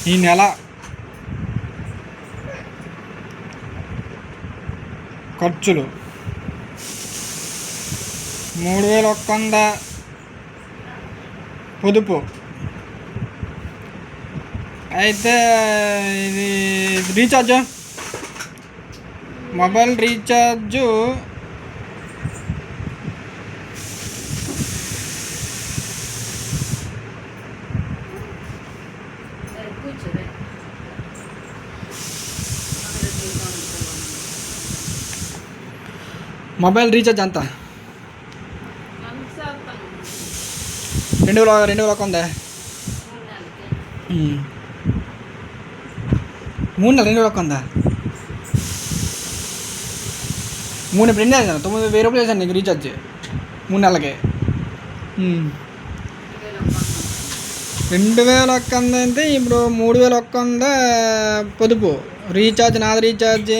ఈ నెల ఖర్చులు 3100 పొదుపు. అయితే ఇది recharge, mobile recharge mobile recharge అంత 2000 ఉందా? 3 నెలలు 2000 ఉందా? 3 ఇప్పుడు ఎన్ని చేశాను? 9000 రూపాయలు చేశాను నీకు రీఛార్జ్ 3 నెలలకి. 2100 అంటే ఇప్పుడు 3100 పొదుపు. రీఛార్జ్ నాది రీఛార్జ్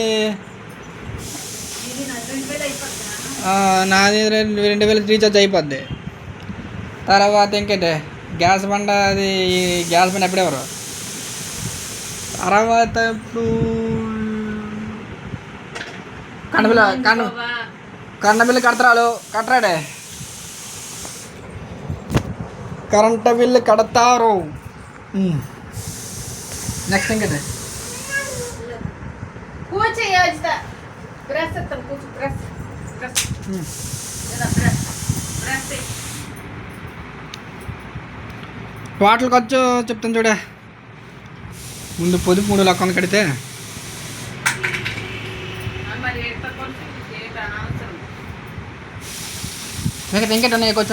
నాది 2000 రీఛార్జ్ అయిపోద్ది. తర్వాత ఇంకేంటే గ్యాస్ బండ, అది గ్యాస్ బండ ఎప్పుడెవరు తర్వాత ఇప్పుడు కరెంట్ బిల్లు కట్టరాడే, కరెంట్ బిల్లు కడతారు. నెక్స్ట్ ఇంకేంటే వాటర్ ఖర్చు చెప్తాను చూడే. ముందు పొదుపు 300,000 కడితే మిగతా ఇంకేటన్నా ఎక్కువ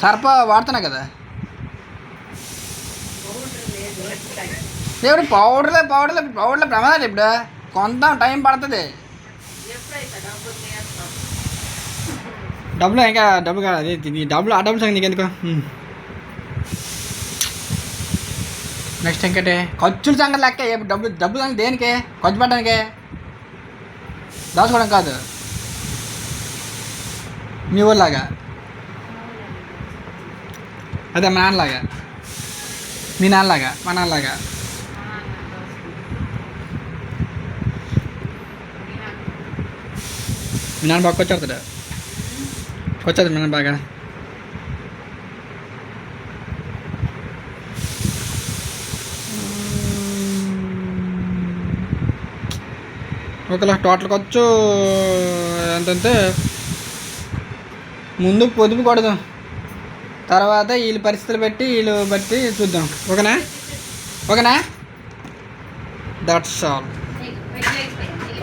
సర్ప వాడుతున్నా కదా. ఇప్పుడు పౌడర్లో ప్రమాదాలు. ఇప్పుడు కొంత టైం పడుతుంది. డబ్బులు ఇంకా డబ్బు కాదు, అది డబ్బులు ఆ డబ్బులు సంగతి నీకు ఎందుకు. నెక్స్ట్ ఇంకటే ఖర్చుల సంగతి లెక్క. డబ్బులు సంగతి దేనికి? ఖర్చు పెట్టడానికే, దాచుకోవడం కాదు. మీ ఊళ్ళలాగా, అదే మా నాన్నలాగా, మీ నాన్నలాగా, మా నాన్నలాగా. మీ నాన్న బాగా వచ్చేస్తాడు, వచ్చేది మీ నాన్న బాగా. ఒకలా టోటల్ ఖర్చు ఎంతంటే ముందు పొదుపు కొడదాం, తర్వాత వీళ్ళ పరిస్థితులు బట్టి చూద్దాం. ఓకేనా? That's all.